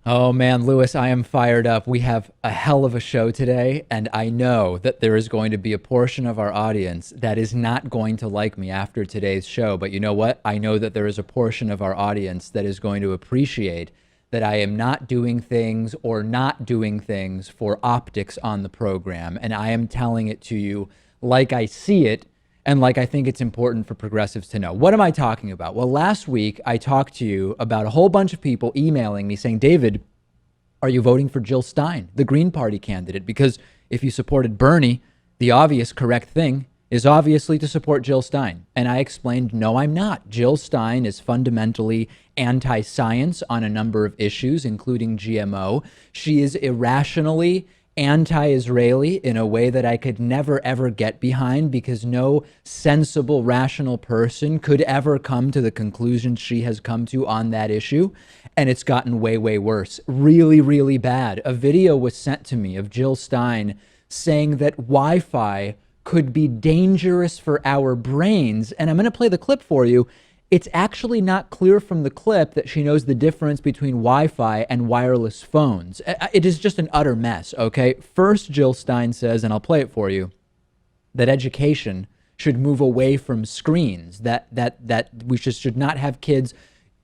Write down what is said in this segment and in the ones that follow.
Oh man, Lewis, I am fired up. We have a hell of a show today, and I know that there is going to be a portion of our audience that is not going to like me after today's show. But you know what? I know that there is a portion of our audience that is going to appreciate that I am not doing things or not doing things for optics on the program, and I am telling it to you like I see it and like I think it's important for progressives to know. What am I talking about? Well, last week I talked to you about a whole bunch of people emailing me saying, David, are you voting for Jill Stein, the Green Party candidate? Because if you supported Bernie, the obvious correct thing is obviously to support Jill Stein. And I explained, no, I'm not. Jill Stein is fundamentally anti-science on a number of issues, including GMO. She is irrationally anti-Israeli in a way that I could never, ever get behind, because no sensible, rational person could ever come to the conclusion she has come to on that issue. And it's gotten way, way worse. Really, really bad. A video was sent to me of Jill Stein saying that Wi-Fi could be dangerous for our brains. And I'm going to play the clip for you. It's actually not clear from the clip that she knows the difference between Wi-Fi and wireless phones. It is just an utter mess, okay? First, Jill Stein says, and I'll play it for you, that education should move away from screens, that we should not have kids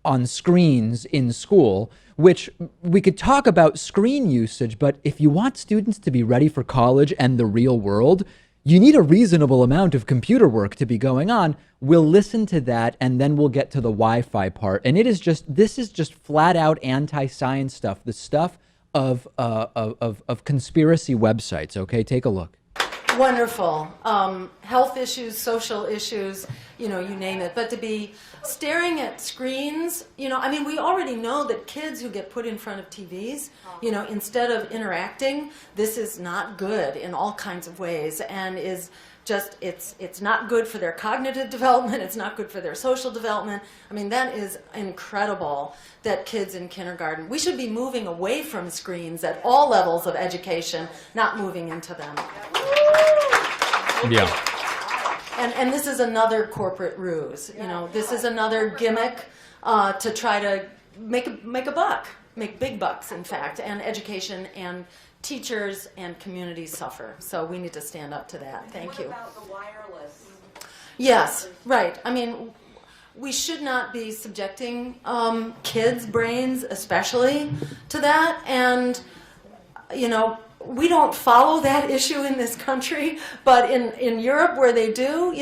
on screens in school, which we could talk about screen usage, but if you want students to be ready for college and the real world, you need a reasonable amount of computer work to be going on. We'll listen to that, and then we'll get to the Wi-Fi part. And this is just flat out anti-science stuff, the stuff of conspiracy websites. Okay, take a look. Wonderful. Health issues, social issues, you name it. But to be staring at screens, I mean, we already know that kids who get put in front of TVs, instead of interacting, this is not good in all kinds of ways, and is just, it's not good for their cognitive development, it's not good for their social development. I mean, that is incredible that kids in kindergarten, we should be moving away from screens at all levels of education, not moving into them. Yeah. And this is another corporate ruse. This is another gimmick to try to make a buck, make big bucks, in fact, and education and teachers and communities suffer. So we need to stand up to that. Thank you. What about the wireless? Yes, right. I mean, we should not be subjecting kids' brains, especially, to that. And, we don't follow that issue in this country, but in Europe, where they do,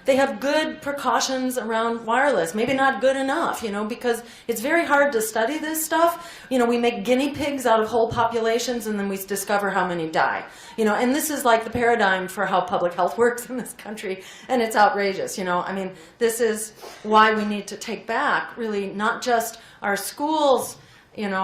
they have good precautions around wireless. Maybe not good enough, because it's very hard to study this stuff. We make guinea pigs out of whole populations, and then we discover how many die. And this is like the paradigm for how public health works in this country, and it's outrageous. I mean, this is why we need to take back, really, not just our schools, and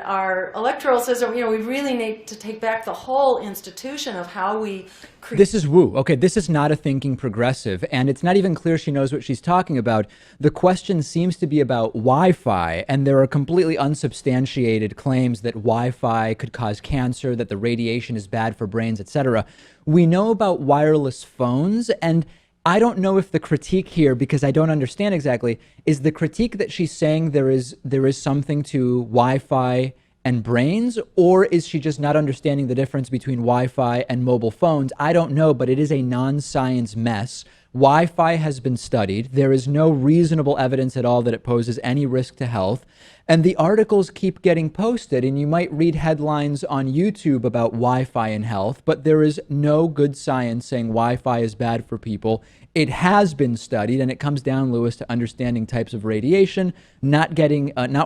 our electoral system. We really need to take back the whole institution of how we create. This is woo. Okay, this is not a thinking progressive, and it's not even clear she knows what she's talking about. The question seems to be about Wi-Fi, and there are completely unsubstantiated claims that Wi-Fi could cause cancer, that the radiation is bad for brains, etc. We know about wireless phones, and I don't know if the critique here, because I don't understand exactly, is the critique that she's saying there is something to Wi-Fi and brains, or is she just not understanding the difference between Wi-Fi and mobile phones? I don't know, but it is a non-science mess. Wi-Fi has been studied. There is no reasonable evidence at all that it poses any risk to health. And the articles keep getting posted, and you might read headlines on YouTube about Wi-Fi and health, but there is no good science saying Wi-Fi is bad for people. It has been studied, and it comes down, Lewis, to understanding types of radiation, not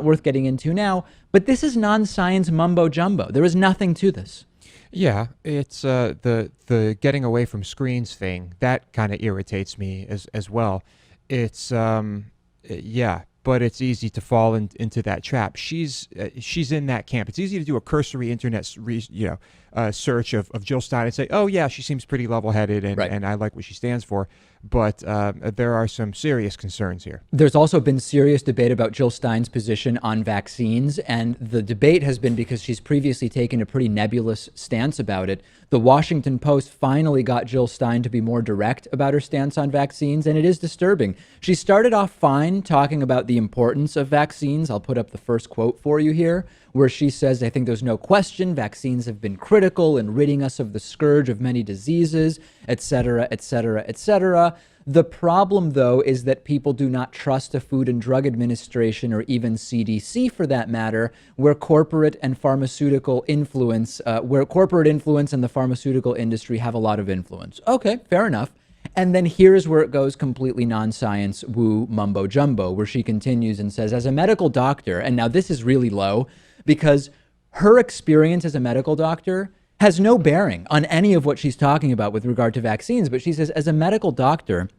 worth getting into now. But this is non-science mumbo jumbo. There is nothing to this. Yeah, it's the getting away from screens thing that kind of irritates me as well. It's yeah, but it's easy to fall into that trap. She's in that camp. It's easy to do a cursory internet search of Jill Stein and say, oh yeah, she seems pretty level-headed and Right. and I like what she stands for. but there are some serious concerns here. There's also been serious debate about Jill Stein's position on vaccines, and the debate has been because she's previously taken a pretty nebulous stance about it. The Washington Post finally got Jill Stein to be more direct about her stance on vaccines, and it is disturbing. She started off fine talking about the importance of vaccines. I'll put up the first quote for you here, where she says, "I think there's no question vaccines have been critical in ridding us of the scourge of many diseases, et cetera, et cetera, et cetera. The problem, though, is that people do not trust the Food and Drug Administration or even CDC, for that matter, where corporate influence and the pharmaceutical industry have a lot of influence." Okay, fair enough. And then here's where it goes completely non-science, woo, mumbo jumbo, where she continues and says, as a medical doctor, and now this is really low, because her experience as a medical doctor has no bearing on any of what she's talking about with regard to vaccines. But she says, as a medical doctor,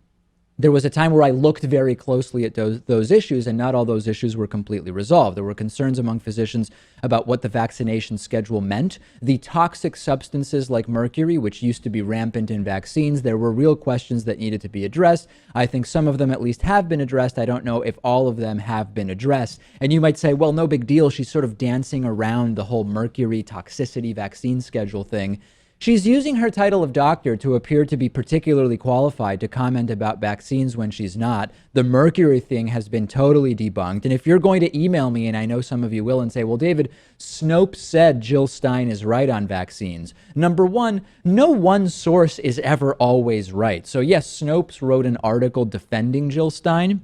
there was a time where I looked very closely at those issues, and not all those issues were completely resolved. There were concerns among physicians about what the vaccination schedule meant. The toxic substances like mercury, which used to be rampant in vaccines, there were real questions that needed to be addressed. I think some of them at least have been addressed. I don't know if all of them have been addressed. And you might say, well, no big deal. She's sort of dancing around the whole mercury toxicity vaccine schedule thing. She's using her title of doctor to appear to be particularly qualified to comment about vaccines when she's not. The mercury thing has been totally debunked. And if you're going to email me, and I know some of you will, and say, well, David, Snopes said Jill Stein is right on vaccines. Number one, no one source is ever always right. So yes, Snopes wrote an article defending Jill Stein,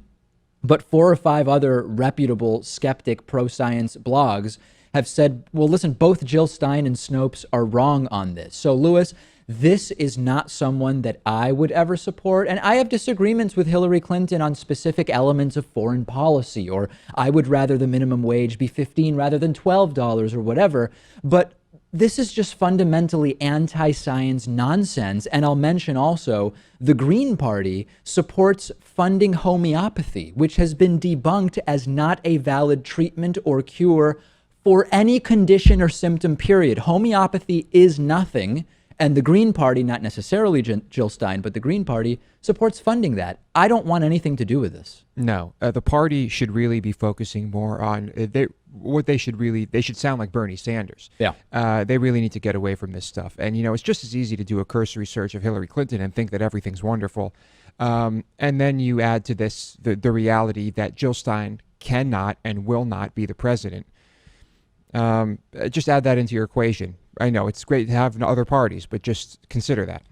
but 4 or 5 other reputable skeptic pro-science blogs have said, well, listen, both Jill Stein and Snopes are wrong on this. So, Lewis, this is not someone that I would ever support. And I have disagreements with Hillary Clinton on specific elements of foreign policy, or I would rather the minimum wage be $15 rather than $12 or whatever. But this is just fundamentally anti-science nonsense. And I'll mention also the Green Party supports funding homeopathy, which has been debunked as not a valid treatment or cure for any condition or symptom, period. Homeopathy is nothing. And the Green Party, not necessarily Jill Stein, but the Green Party supports funding that. I don't want anything to do with this. No, the party should really be focusing more on they should sound like Bernie Sanders. Yeah. They really need to get away from this stuff. And, it's just as easy to do a cursory search of Hillary Clinton and think that everything's wonderful. And then you add to this the reality that Jill Stein cannot and will not be the president. Just add that into your equation. I know it's great to have other parties, but just consider that.